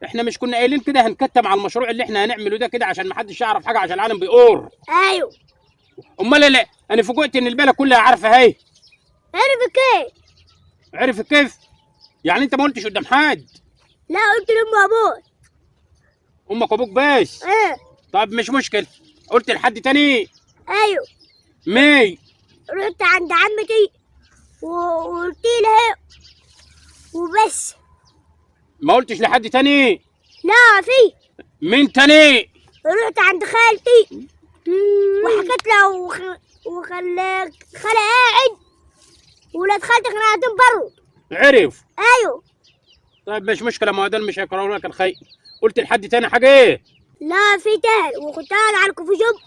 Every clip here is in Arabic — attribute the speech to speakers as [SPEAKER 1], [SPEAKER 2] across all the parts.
[SPEAKER 1] احنا مش كنا قايلين كده هنكتم على المشروع اللي احنا هنعمله ده كده عشان ما حدش يعرف حاجه عشان العالم بيقور.
[SPEAKER 2] ايوه.
[SPEAKER 1] امال لا انا فوجئت ان البلد كلها عارفه هي.
[SPEAKER 2] عرفت كيف؟
[SPEAKER 1] عرفت كيف؟ يعني انت ما قلتش قدام حد؟
[SPEAKER 2] لا قلت لام وابوي.
[SPEAKER 1] امك وابوك بس؟
[SPEAKER 2] ايه.
[SPEAKER 1] طب مش مشكله. قلت لحد تاني؟
[SPEAKER 2] ايوه.
[SPEAKER 1] مي؟
[SPEAKER 2] رحت عند عمتي وقلت لها وبس.
[SPEAKER 1] ما قلتش لحد تاني؟
[SPEAKER 2] لا في.
[SPEAKER 1] مين تاني؟
[SPEAKER 2] رحت عند خالتي وحكيت لها خالة قاعد ولاد خالتي كانوا قاعدين برا.
[SPEAKER 1] عرف؟
[SPEAKER 2] ايوه.
[SPEAKER 1] طيب مش مشكله، ما هو ده مش هيكرهوا لك الخير. قلت لحد تاني حاجه ايه؟
[SPEAKER 2] لا في تاني، وكنت قاعد على الكوفي شوب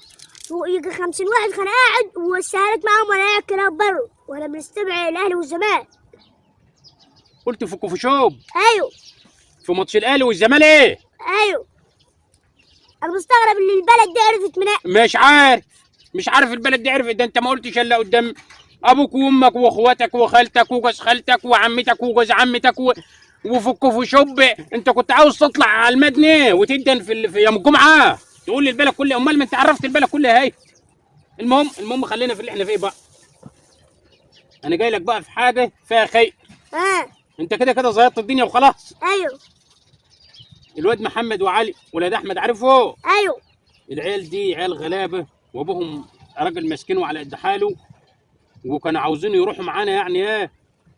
[SPEAKER 2] ويجي 50 واحد كان قاعد وسهلت معاهم وانا قاعد كلام برا وانا بنستمع الاهلي والزمالك.
[SPEAKER 1] قلت في كوفي شوب؟
[SPEAKER 2] ايوه.
[SPEAKER 1] في ماتش الاهلي والزمالك؟
[SPEAKER 2] ايوه. انا مستغرب ان البلد دي عرفت منين.
[SPEAKER 1] مش عارف البلد دي عرفت. ده انت ما قلتش الا قدام ابوك وامك واخواتك وخالتك وجوز خالتك وعمتك وجوز عمتك وفي الكوفي شوب. انت كنت عاوز تطلع على المدنه وتدن في يوم الجمعه تقول لي البلد كلها. امال ما انت عرفت البلد كلها هي. المهم خلينا في اللي احنا فيه بقى. انا جاي لك بقى في حاجه فيها خير. انت كده كده زيطت الدنيا وخلاص.
[SPEAKER 2] ايوه.
[SPEAKER 1] الواد محمد وعلي ولاد احمد عارفه؟
[SPEAKER 2] ايوه.
[SPEAKER 1] العيال دي عيال غلابه وابوهم راجل مسكين وعلى قد حاله، وكانوا عاوزين يروحوا معانا يعني ايه،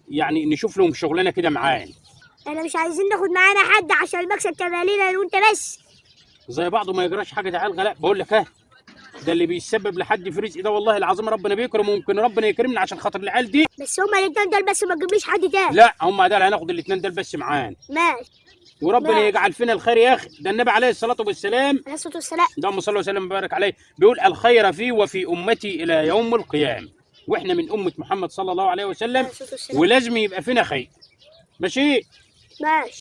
[SPEAKER 1] يعني نشوف لهم شغلانه كده معانا.
[SPEAKER 2] احنا مش عايزين ناخد معانا حد عشان المكسب تبقى لينا انا وانت بس.
[SPEAKER 1] زي بعضه ما يجراش حاجه. ده عيال غلابه بقول لك ايه. ده اللي بيسبب لحد في رزق ده والله العظيم ربنا بيكرمه، وممكن ربنا يكرمنا عشان خاطر العيال دي.
[SPEAKER 2] بس هما الاتنين دول بس، ما تجيبليش حد تاني.
[SPEAKER 1] لا هم ده اللي هناخد الاثنين دول بس معانا.
[SPEAKER 2] ماشي.
[SPEAKER 1] وربنا
[SPEAKER 2] ماشي.
[SPEAKER 1] يجعل فينا الخير يا اخي. ده النبي عليه الصلاه والسلام،
[SPEAKER 2] عليه الصلاه والسلام،
[SPEAKER 1] اللهم صل وسلم وبارك عليه، بيقول الخير في وفي امتي الى يوم القيامه. واحنا من امه محمد صلى الله عليه وسلم
[SPEAKER 2] عليه الصلاه والسلام.
[SPEAKER 1] ولازم يبقى فينا خير. ماشي.
[SPEAKER 2] ماشي.